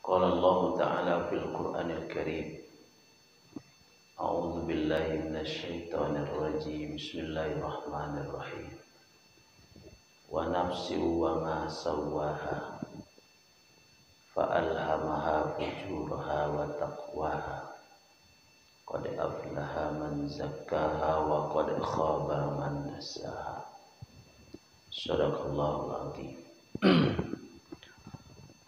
Qala Allah Ta'ala fil Qur'anil Karim. A'udzu billahi minasy syaithanir rajim. Bismillahirrahmanirrahim. Wa nafsin wa ma sawwaha fa alhamaha fujuraha wa taqwaha. Qad aflaha man zakkaha wa qad khaba man dassaha. Shadaqallahul azim.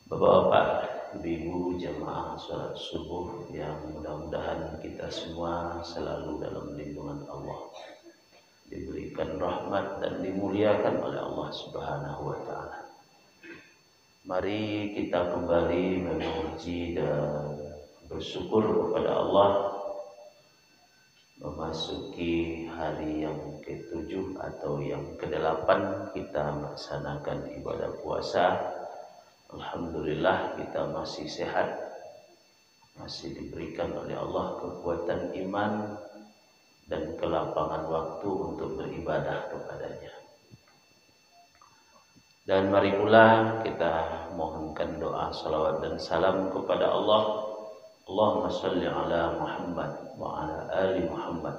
Bapak-bapak, ibu-ibu jamaah salat subuh yang mudah-mudahan kita semua selalu dalam lindungan Allah, diberikan rahmat dan dimuliakan oleh Allah Subhanahu wa taala. Mari kita kembali memuji dan bersyukur kepada Allah, memasuki hari yang ke-7 atau yang ke-8 kita melaksanakan ibadah puasa. Alhamdulillah kita masih sehat, masih diberikan oleh Allah kekuatan iman dan kelapangan waktu untuk beribadah kepadanya. Dan mari pula kita mohonkan doa salawat dan salam kepada Allah. Allahumma shalli ala Muhammad wa ala ali Muhammad.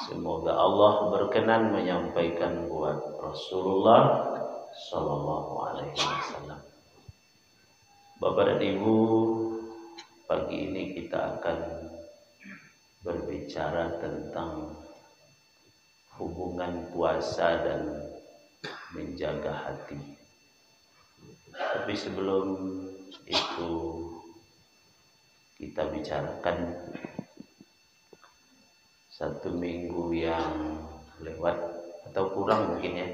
Semoga Allah berkenan menyampaikan buat Rasulullah sallallahu alaihi wasallam. Bapak dan Ibu, pagi ini kita akan berbicara tentang hubungan puasa dan menjaga hati. Tapi sebelum itu kita bicarakan satu minggu yang lewat atau kurang mungkin ya,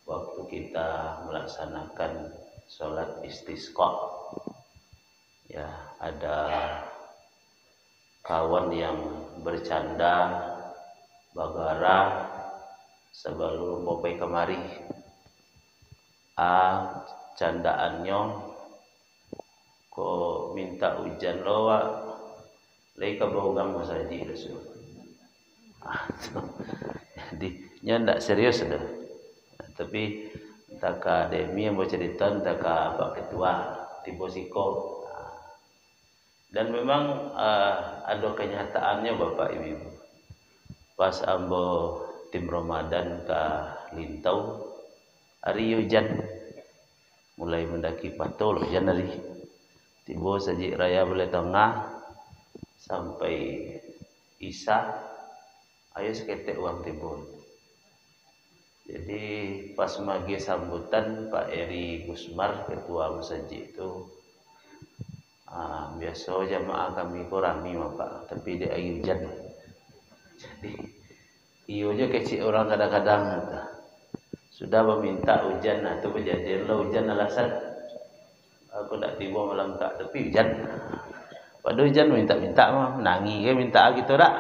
waktu kita melaksanakan sholat istisqa. Ya, ada kawan yang bercanda bagara sebelum popai kemari. Candaannya kok minta hujan loa lei ka baugang masaji Rasul. Jadi nya ndak serius dah. Tapi entah ke Demi yang mau cerita, entah ke Pak Ketua Tibosiko. Dan memang ada kenyataannya Bapak Ibu. Pas ambo tim Ramadan ke Lintau, hari hujan mulai mendaki patul hujan hari. Tibo saji raya boleh tengah sampai Isa, ayo seketek uang tibo. Jadi pas magi sambutan Pak Eri Gusmar ketua masjid itu, biasa jamaah kami kurami Pak, tapi dia air hujan. Jadi iyo aja kecil orang kadang-kadang sudah meminta hujan, itu kejadian lah hujan alasan aku tak tiba malam tak tapi hujan. Pada hujan minta-minta mah menangi minta gitu dak,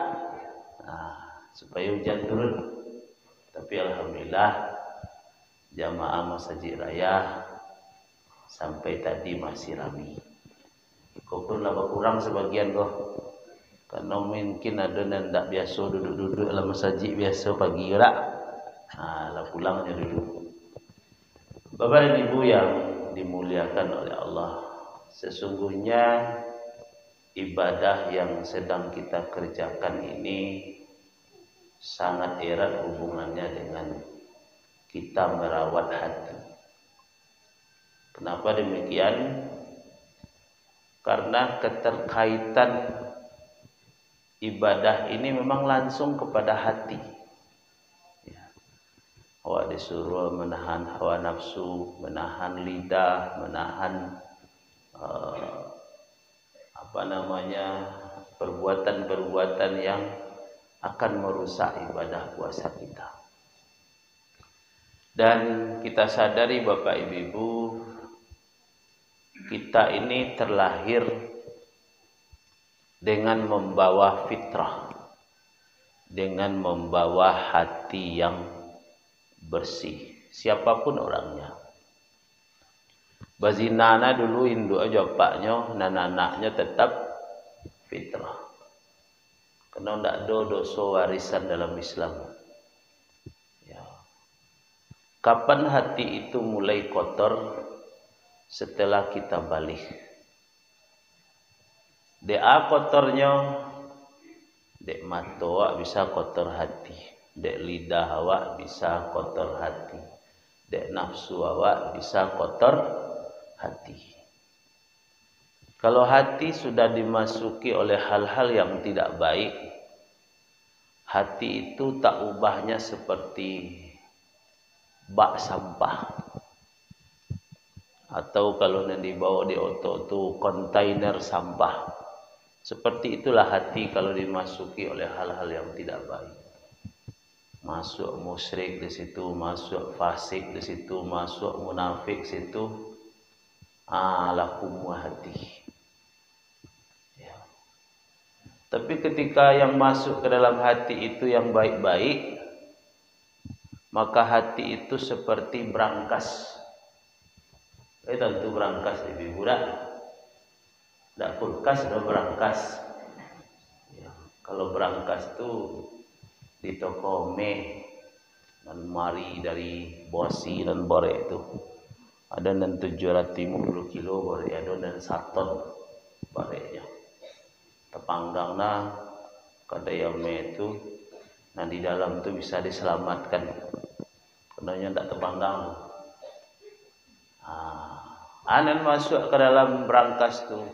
supaya hujan turun. Tapi alhamdulillah jamaah masjid raya sampai tadi masih ramai. Kau lah berkurang sebagian kok. Karena mungkin ada yang tak biasa duduk-duduk dalam masjid biasa pagi ora. Lah pulangnya duduk. Bapak dan Ibu yang dimuliakan oleh Allah, sesungguhnya ibadah yang sedang kita kerjakan ini sangat erat hubungannya dengan kita merawat hati. Kenapa demikian? Karena keterkaitan ibadah ini memang langsung kepada hati. Ya. Awak disuruh menahan hawa nafsu, menahan lidah, menahan perbuatan-perbuatan yang akan merusak ibadah puasa kita. Dan kita sadari Bapak Ibu, kita ini terlahir dengan membawa fitrah, dengan membawa hati yang bersih, siapapun orangnya. Bazinana dulu induk aja paknya, nananaknya tetap fitrah. Karena tidak ada dosa warisan dalam Islam. Ya. Kapan hati itu mulai kotor? Setelah kita balik. Dek kotornya, dek mata awak bisa kotor hati, dek lidah awak bisa kotor hati, dek nafsu awak bisa kotor hati. Kalau hati sudah dimasuki oleh hal-hal yang tidak baik, hati itu tak ubahnya seperti bak sampah. Atau kalau yang dibawa di otak itu kontainer sampah. Seperti itulah hati kalau dimasuki oleh hal-hal yang tidak baik. Masuk musyrik di situ, masuk fasik di situ, masuk munafik situ. Lakum hati. Ya. Tapi ketika yang masuk ke dalam hati itu yang baik-baik, maka hati itu seperti berangkas. Tentu berangkas lebih mudah. Tidak kulkas, ada berangkas. Ya, kalau berangkas itu di toko mie dan mari dari bosi dan borek itu ada dan 750 kilo borek, ada dan 1 ton boreknya. Tepanggang nah kadaya mie itu, nah di dalam itu bisa diselamatkan. Kenanya tidak tepanggang. Anan masuk ke dalam berangkas tuh,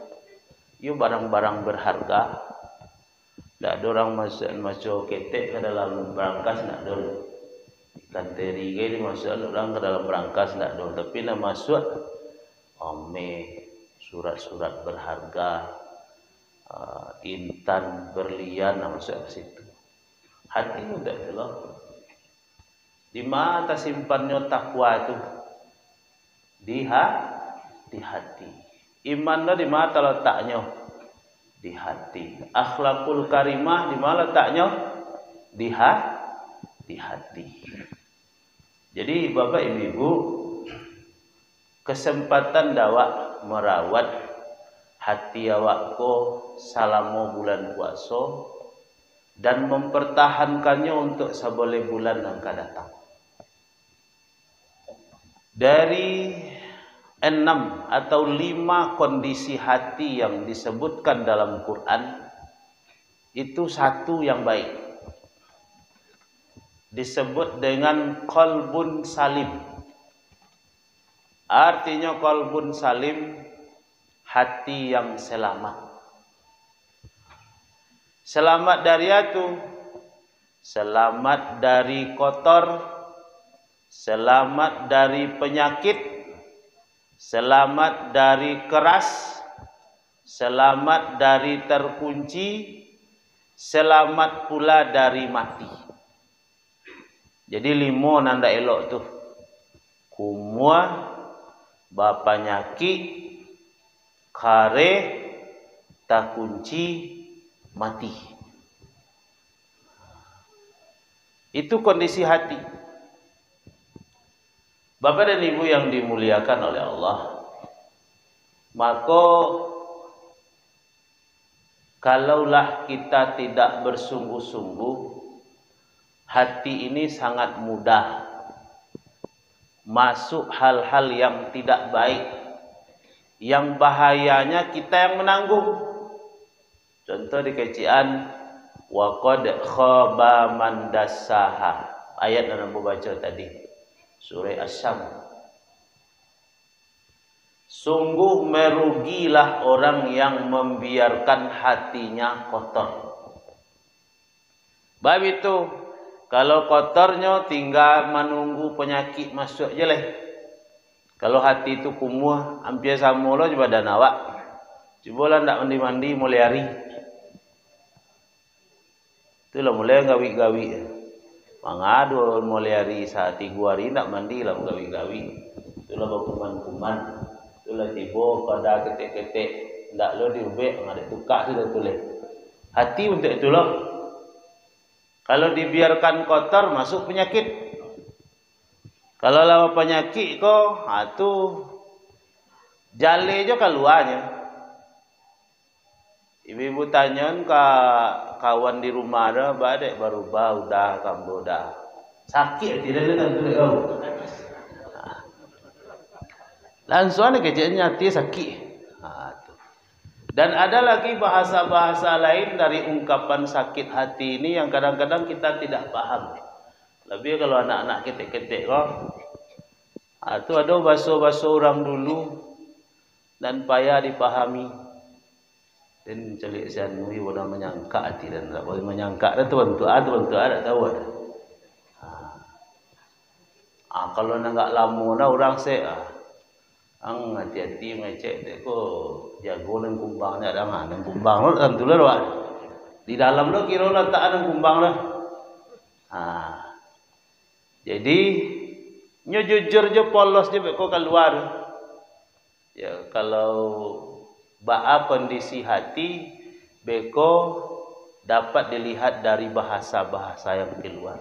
yuk barang-barang berharga. Tak ada orang masuk ketek ke dalam berangkas, tak ada. Ikan teri ke dimasuk orang ke dalam berangkas, tak ada. Tapi nak masuk surat-surat berharga, intan, berlian, nak masuk ke situ. Hati mudah tu lah. Di mana simpannya takwa itu? Di hati. Iman di mana letaknya? Di hati. Akhlakul karimah di mana letaknya? Di hati. Jadi Bapak Ibu, kesempatan dawak merawat hati awak ko selama bulan puasa dan mempertahankannya untuk seboleh bulan yang akan datang. Dari 6 atau 5 kondisi hati yang disebutkan dalam Quran, itu satu yang baik. Disebut dengan qalbun salim. Artinya qalbun salim, hati yang selamat. Selamat dari itu, selamat dari kotor, selamat dari penyakit, selamat dari keras, selamat dari terkunci, selamat pula dari mati. Jadi 5 nanda elok tuh. Kumua, bapanyaki, kare, takunci, mati. Itu kondisi hati. Bapak dan Ibu yang dimuliakan oleh Allah, maka kalaulah kita tidak bersungguh-sungguh, hati ini sangat mudah masuk hal-hal yang tidak baik, yang bahayanya kita yang menanggung. Contoh di kecian, wa qad khaba man dassaha, ayat yang aku baca tadi, surah Asy-Syams. Sungguh merugilah orang yang membiarkan hatinya kotor. Bab itu, kalau kotornya tinggal menunggu penyakit masuk je leh. Kalau hati itu kumuh, hampir sama lo coba dan awak. Cobalah ndak mandi-mandi mulai hari. Itulah mulai gawi-gawi. Mangadu mulai hari saat 3 hari ndak mandi lah gawi-gawi. Itulah kuman-kuman. Itulah tiba pada ketek-ketek ndak lo diubek ada tukak sudah tulis. Hati untuk itulah. Kalau dibiarkan kotor masuk penyakit. Kalau lawan penyakit kok, tu jale jo keluarnya. Ibu-ibu tanyain ke kawan di rumah dah, badek baru bau dah kambo dah. Sakit tidak ada tu kau. Langsung ada kejadian hati sakit. Tu. Dan ada lagi bahasa-bahasa lain dari ungkapan sakit hati ini yang kadang-kadang kita tidak paham. Lebih kalau anak-anak ketik-ketik kok. Itu ada bahasa-bahasa orang dulu dan payah dipahami. Dan celik sanui boleh menyangka hati dan tak boleh menyangka dah tuan tak tahu ada. Kalau nak lama dah orang ang hati-hati ngecek dek ko jago nang kumbangnya ada nang kumbang lo tentu lah di dalam lo kira letak nang kumbang lah. Jadi nyo jujur je polos je ko keluar. Ya kalau baa kondisi hati beko dapat dilihat dari bahasa-bahasa yang keluar.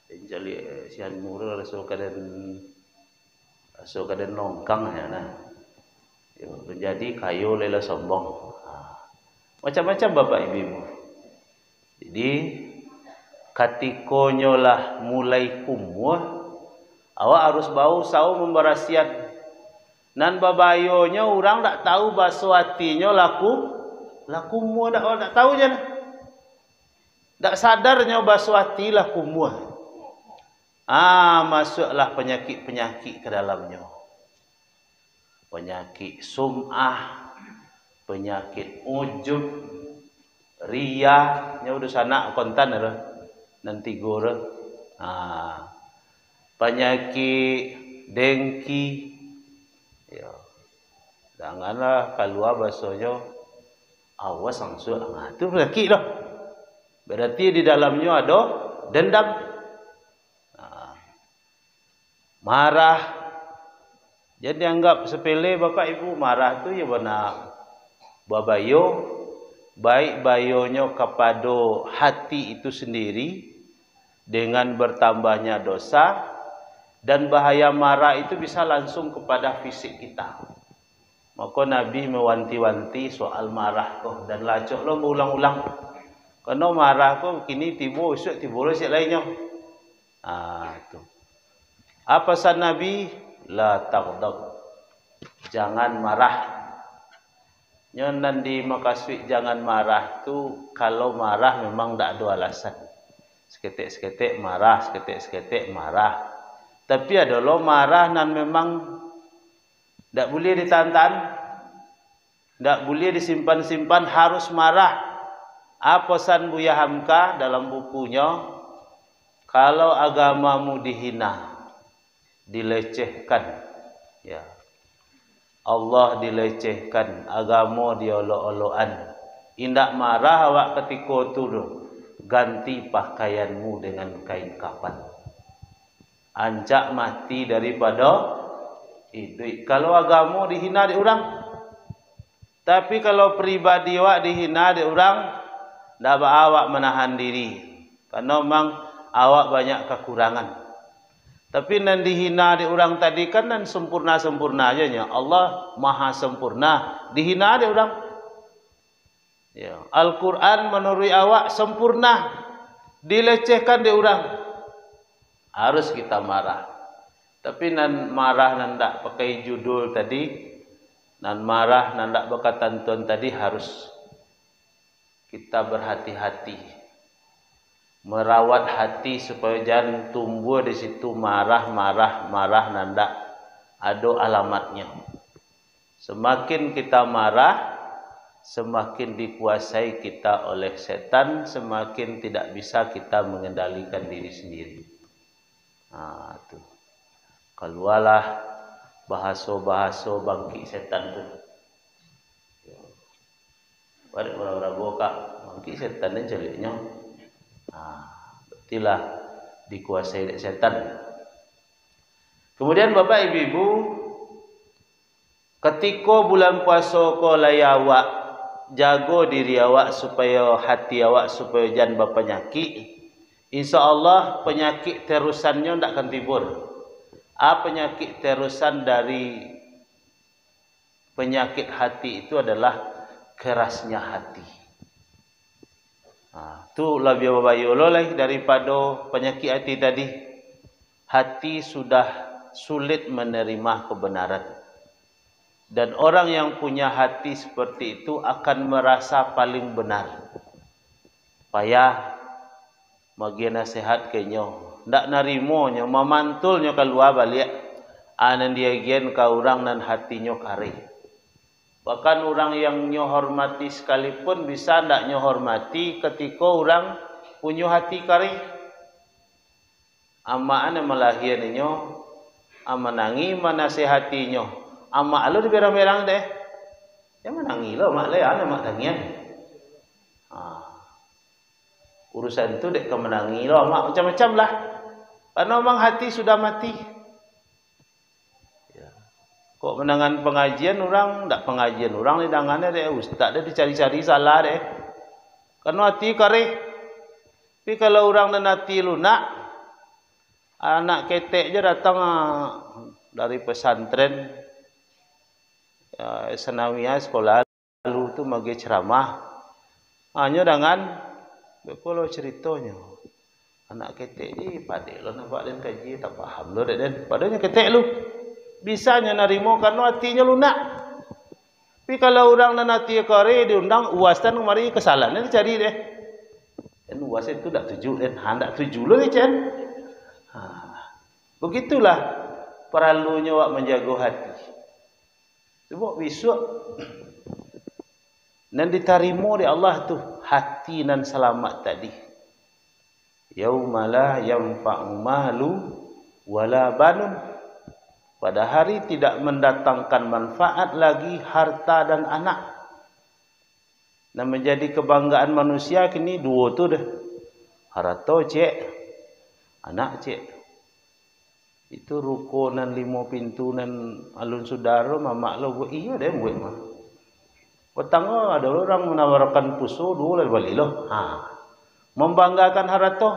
Jadi sian murah rasul kaden nongkang ya nah. Menjadi kayu lela sombong. Macam-macam bapak ibu. Jadi katikonyo lah mulai kumuh, awak harus bau sau memberasiat. Nan babayonyo orang tak tahu baso hatinya laku muah tak tahu je. Tak sadarnya baso hati laku muah. Masuklah penyakit-penyakit ke dalamnya. Penyakit sum'ah, penyakit ujub, riyah, nya udah sana kontan ada. Nanti gore. Penyakit dengki. Ya. Janganlah keluar bahasanya awas langsung. Itu penyakit dah. Berarti di dalamnya ada dendam. Marah. Jadi anggap sepele bapak ibu, marah tu ya benar babayo, baik bayonya kepada hati itu sendiri dengan bertambahnya dosa, dan bahaya marah itu bisa langsung kepada fisik kita. Maka Nabi mewanti-wanti soal marah kau dan lacok lo berulang-ulang. Karena marah kau kini tiba esok tiba esok lainnya. Tu. Apa pesan Nabi? La taghdab. Jangan marah. Nyonan di makasih jangan marah tu kalau marah memang tak ada alasan. Seketik-seketik marah, seketik-seketik marah. Tapi ada lo marah nan memang tak boleh ditahan, tak boleh disimpan-simpan, harus marah. Apa pesan Buya Hamka dalam bukunya? Kalau agamamu dihina, dilecehkan, ya Allah dilecehkan, agama diolok-olokan, indak marah awak ketika tu ganti pakaianmu dengan kain kafan, ancak mati daripada hidup. Kalau agama dihina di orang, tapi kalau pribadi awak dihina di orang, dak awak menahan diri, karena memang awak banyak kekurangan. Tapi nan dihina di orang tadi kan nan sempurna-sempurna aja nya. Allah maha sempurna. Dihina di orang. Ya. Al-Quran menurut awak sempurna. Dilecehkan di orang. Harus kita marah. Tapi nan marah nan tak pakai judul tadi. Nan marah nan tak berkata tuan tadi harus kita berhati-hati. Merawat hati supaya jangan tumbuh di situ marah nanda ada alamatnya. Semakin kita marah, semakin dikuasai kita oleh setan, semakin tidak bisa kita mengendalikan diri sendiri. Tu. Keluarlah bahasa-bahasa bangkit setan tu. Pada orang-orang boka bangkit setan dan celiknya. Berartilah dikuasai oleh setan. Kemudian bapak ibu, ketika bulan puasa ko layawak, jago diri awak supaya hati awak supaya jangan berpenyakit. InsyaAllah penyakit terusannya tidak akan tibur. Penyakit terusan dari penyakit hati itu adalah kerasnya hati. Tu lebih babayolo lah daripada penyakit hati tadi. Hati sudah sulit menerima kebenaran. Dan orang yang punya hati seperti itu akan merasa paling benar. Payah bagi nasihat kenyo, ndak narimonya, memantulnya keluar balik. Anan dia gen ka orang nan hatinya kari. Bahkan orang yang nyo hormati sekalipun bisa ndak nyo hormati ketika orang punya hati kari. Ama ane melahirnya, ama nangi manasihatinya. Ama lo di berang-berang deh. Ya menangi lo, mak le ane mak tangian. Urusan itu dek kemenangi lo, mak macam-macam lah. Karena memang hati sudah mati. Ya. Kok menangan pengajian orang, ndak pengajian orang ni dangannya deh ustaz deh dicari-cari salah deh. Karena hati kare. Tapi kalau orang dan hati lunak, anak ketek je datang dari pesantren. Senawiyah sekolah lalu tu magi ceramah hanya dengan kalau ceritanya anak ketek ni padek lo nampak dan kaji tak faham lo dan padanya ketek lu bisanya narimo karena hatinya lunak. Tapi kalau orang dan hati kare diundang uas dan mari kesalahan dicari deh dan uas itu tak tuju dan hendak tuju lo ni cen. Begitulah perlunya wak menjaga hati. Sebab besok dan diterima di Allah tu hati nan selamat tadi. Yaumala yanfa'u malu wala banun. Pada hari tidak mendatangkan manfaat lagi harta dan anak. Dan menjadi kebanggaan manusia kini dua tu dah. Harta cek, anak cek. Itu ruko nan 5 pintu nan alun saudara mamak lo buat iya deh buat mah. Petang ada orang menawarkan puso dulu lalu balik lo. Membanggakan harta,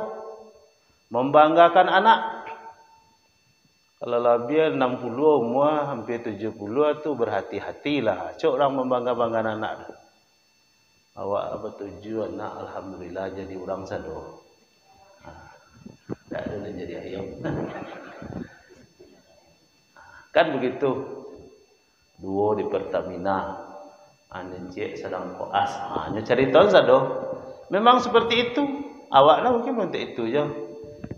membanggakan anak. Kalau lebih 60 umur hampir 70 tu berhati-hatilah. Cok orang membangga-banggakan anak. Awak bertuju anak alhamdulillah jadi orang sado. Tak ada jadi ayam. Kan begitu. Dua di Pertamina. Cik sedang koas. Hanya cerita sado. Memang seperti itu. Awaklah mungkin untuk itu je.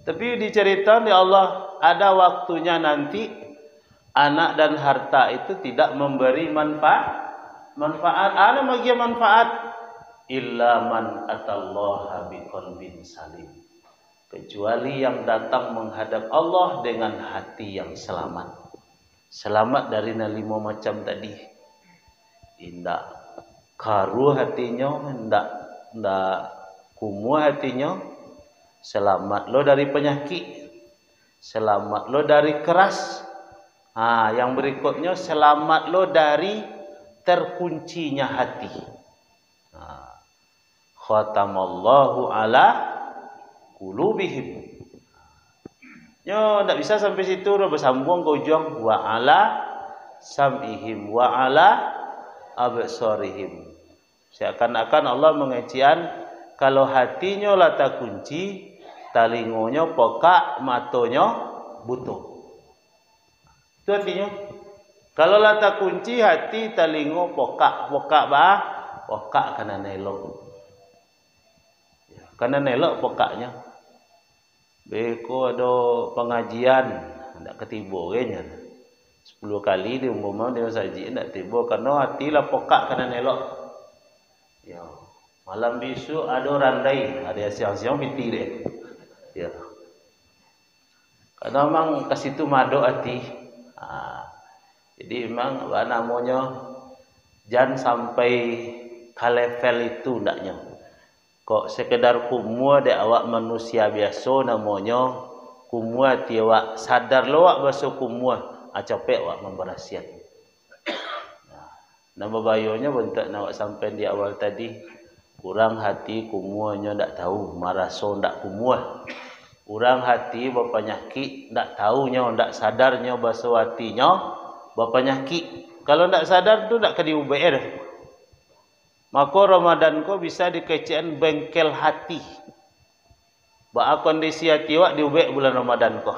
Tapi diceritakan di Allah ada waktunya nanti anak dan harta itu tidak memberi manfaat. Ada bagi manfaat illa man atallaha biqalbin salim. Kecuali yang datang menghadap Allah dengan hati yang selamat. Selamat dari 5 macam tadi. Indak karu hatinya, indak kumuh hatinya. Selamat lo dari penyakit. Selamat lo dari keras. Yang berikutnya selamat lo dari terkuncinya hati. Khatamallahu ala qulubihim. Nyo ndak bisa sampai situ udah bersambung ke ujung wa ala sam'ihim wa ala absarihim. Seakan-akan Allah mengajian kalau hatinya lah tak kunci, talingonya pokak, matonya butuh. Itu artinya. Kalau lah tak kunci hati, talingo pokak pokak kena nelok. Kena nelok pokaknya. Beko ada pengajian ndak ketibo kayaknya 10 kali di umumnya dia saji ndak tibo karena hati lah pokak kena nelok. Ya, malam besok ada randai, ada siang-siang piti deh. Ya. Karena memang ke situ mado hati. Jadi memang apa namanya jangan sampai ke level itu ndaknya. Kok sekedar kumua de awak manusia biasa namanya kumua ti awak sadar lo awak bahasa kumua capek awak memberasiat. Nama bayonya bentuk awak sampai di awal tadi kurang hati kumuanya ndak tahu maraso ndak kumua. Kurang hati berpenyakit ndak tahunya ndak sadarnya bahasa hatinya berpenyakit. Kalau ndak sadar tu ndak kedi UBR. Maka Ramadan ko bisa dikecian bengkel hati. Ba kondisi hati wak diubek bulan Ramadan ko.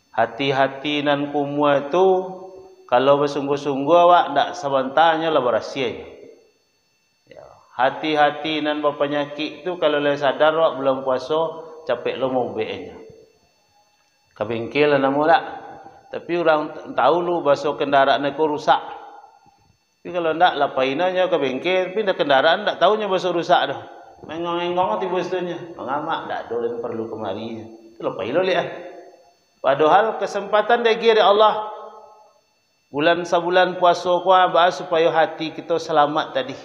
Hati-hati nan kumua itu Kalau bersungguh-sungguh awak ndak sebantahnya lah berasia. Ya, hati-hati nan berpenyakit tu kalau le sadar awak belum puasa, capek lo mau be-nya. Ke bengkel lah namu tak. Tapi orang tahu lu basuh kendaraan aku rusak. Tapi kalau ndak lapainanya ke bengkel, pindah kendaraan ndak tahunya basuh rusak dah. Mengong-engong tiba setunya. Mengamak ndak ada yang perlu kemari. Itu lapain lo lihat. Padahal kesempatan dari Allah. Bulan sebulan puasa kuah bahas supaya hati kita selamat tadi.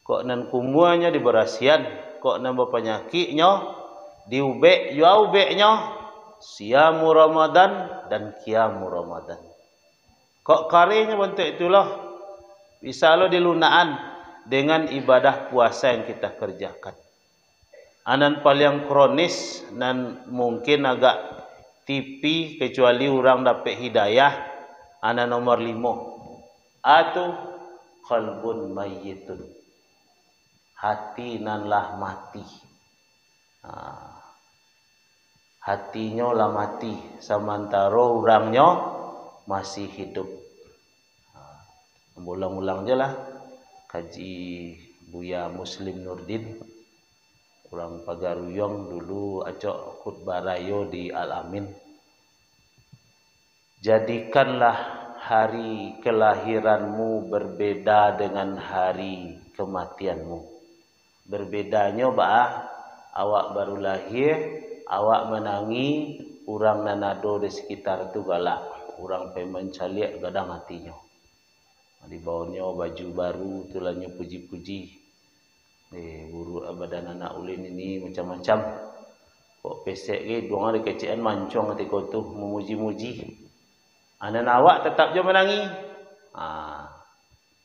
Kok nan kumuanya diberasian, kok nan berpenyakitnya diubek, jauh ubeknya siamu Ramadan dan kiamu Ramadan. Kok karinya bentuk itulah bisa lo dilunaan dengan ibadah puasa yang kita kerjakan. Anan paling kronis nan mungkin agak tipi kecuali orang dapat hidayah. Ana nomor 5 atau qalbun mayyitun, hati nanlah mati. Hatinya lah mati sementara orangnya masih hidup. Ulang-ulang je lah kaji Buya Muslim Nurdin, orang Pagaruyong dulu acok khutbah rayo di Al-Amin. Jadikanlah hari kelahiranmu berbeda dengan hari kematianmu. Berbedanya awak baru lahir, awak menangi, orang nanado di sekitar tu galak, orang pemencaliak gadang hatinya. Di bawahnya baju baru, tulangnya puji-puji. Buru badan anak ulin ini macam-macam. Kok pesek ke, dua hari kecian mancong hati kau tu memuji-muji. Anak awak tetap je menangi.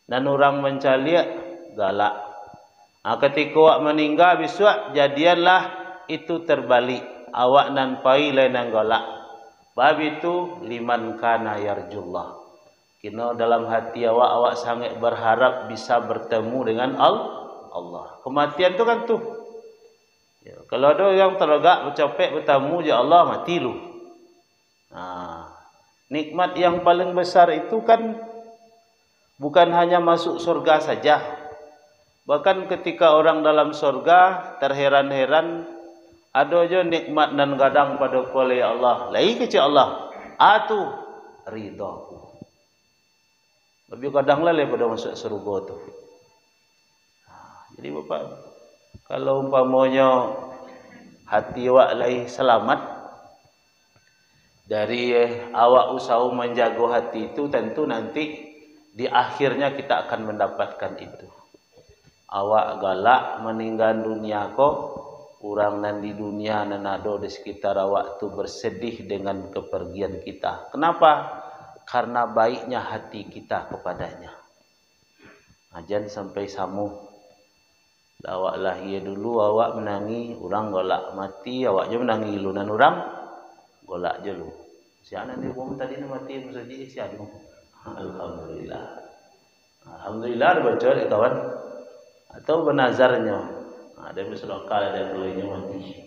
Dan orang mencaliak galak. Ketika awak meninggal besok jadianlah itu terbalik. Awak nan pai lain nan galak. Bab itu liman kana yarjullah. Kena dalam hati awak sangat berharap bisa bertemu dengan Allah. Kematian tu kan tu. Ya, kalau ada yang terlegak bercapek bertemu je Allah, mati lu. Nikmat yang paling besar itu kan bukan hanya masuk surga saja. Bahkan ketika orang dalam surga terheran-heran, ada aja nikmat dan gadang pada oleh Allah. Lai kecil Allah, atu ridaku. Lebih kadang lah pada masuk surga tu. Jadi Bapak, kalau umpamanya hati awak lai selamat, dari awak usaha menjaga hati itu, tentu nanti di akhirnya kita akan mendapatkan itu. Awak galak meninggal dunia kok, orang nan di dunia nan ada di sekitar awak tu bersedih dengan kepergian kita. Kenapa? Karena baiknya hati kita kepadanya. Jangan sampai samu. Awak lahir dulu awak menangi, orang galak mati, awak je menangi lunan orang. Golak je lu. Siapa nanti bom tadi nak mati musuh je siapa? Alhamdulillah. Alhamdulillah ada bocor kawan. Atau benazarnya. Ada berselokal ada duanya mati.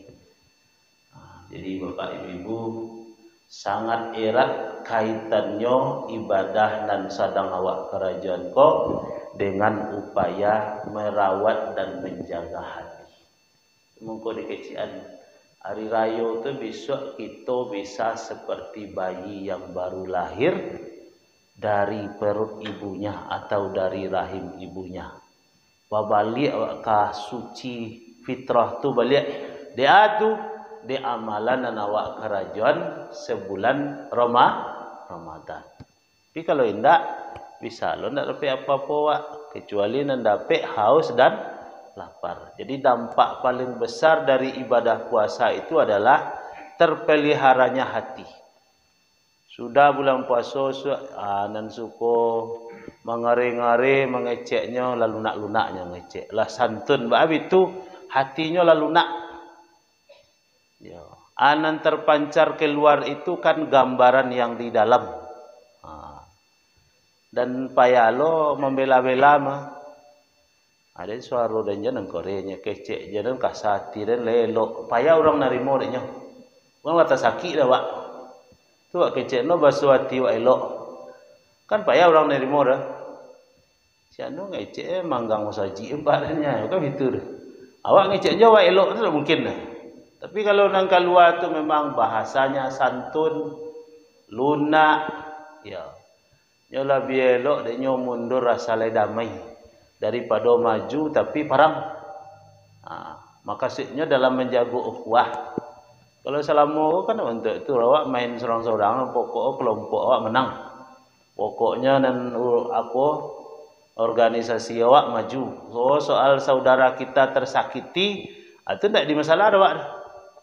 Jadi Bapak Ibu sangat erat kaitannya ibadah dan sadang awak kerajaan kau dengan upaya merawat dan menjaga hati. Mungkin dikecian hari raya itu besok kita bisa seperti bayi yang baru lahir dari perut ibunya atau dari rahim ibunya. Balik ke suci fitrah tu balik dia tu di amalan dan awak kerajaan sebulan Ramadan. Tapi kalau indak bisa lo ndak dapat apa-apa wak kecuali nan dapat haus dan lapar. Jadi dampak paling besar dari ibadah puasa itu adalah terpeliharanya hati. Sudah bulan puasa nan suko mengare-ngare mengeceknya lalu nak-lunaknya ngecek. Lah santun bab itu hatinya lalu nak. Ya, anan terpancar keluar itu kan gambaran yang di dalam. Dan payalo membela-bela mah. Ada suara dan jangan korenya kecek jangan kasati dan lelok. Payah orang narimo dehnya. Orang lata sakit dah wak. Tu wak kecek no basuh hati wak elok. Kan payah orang nerimo dah. Si anu ngecek manggang musaji empatnya, kan gitu dah. Awak ngecek je awak elok tu tak mungkin dah. Tapi kalau nang keluar tu memang bahasanya santun, lunak, ya. Nyo lebih elok dan nyo mundur rasa damai daripada maju tapi perang. Maksudnya dalam menjaga ukhuwah. Kalau selama kan untuk itu awak main seorang-seorang, pokok kelompok awak menang. Pokoknya dan apa organisasi awak maju. So soal saudara kita tersakiti, itu tidak di masalah awak.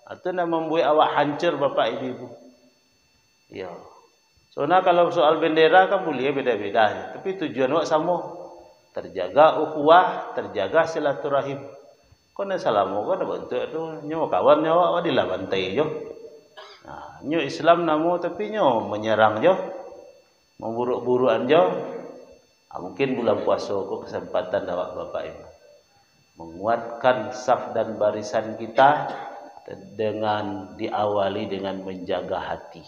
Itu nak membuat awak hancur bapak ibu. Ya. Soalnya kalau soal bendera kan boleh beda-beda, tapi tujuan awak sama. Terjaga ukhuwah, terjaga silaturahim. Kau nak salam kau nak bentuk tu nyo kawan nyo awak dilah bantai jo. Nah, nyo Islam namo tapi nyo menyerang jo. Memburuk-burukan jo. Mungkin bulan puasa kau kesempatan awak bapak ibu menguatkan saf dan barisan kita dengan diawali dengan menjaga hati.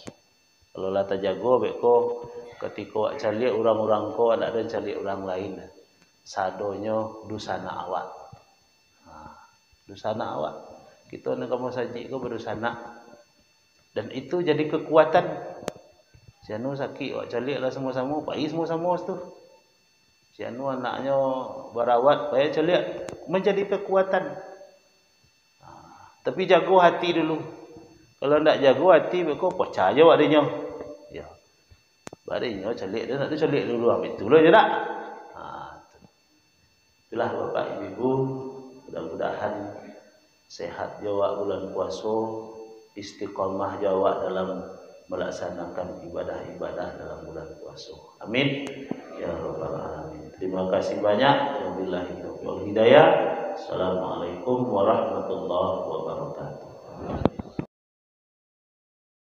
Kalau lah terjaga beko ketika awak cari orang-orang kau anak dan cari orang lain. Sadonyo dusana awak. Dusana awak. Kita nak kamu saji kau berdusana. Dan itu jadi kekuatan. Si anu sakit awak cari lah semua-sama, pai semua-sama tu. Si anu anaknya berawat, pai cari menjadi kekuatan. Tapi jaga hati dulu. Kalau nak jaga hati kau percaya adanya. Ya. Barinyo cari dia nak tu cari dulu ambil tu lah je tak. Itulah bapak ibu, mudah-mudahan sehat jawab bulan puasa, istiqamah jawab dalam melaksanakan ibadah-ibadah dalam bulan puasa. Amin ya rabbal alamin. Terima kasih banyak. Wabillahi taufiq wal hidayah. Assalamualaikum warahmatullahi wabarakatuh.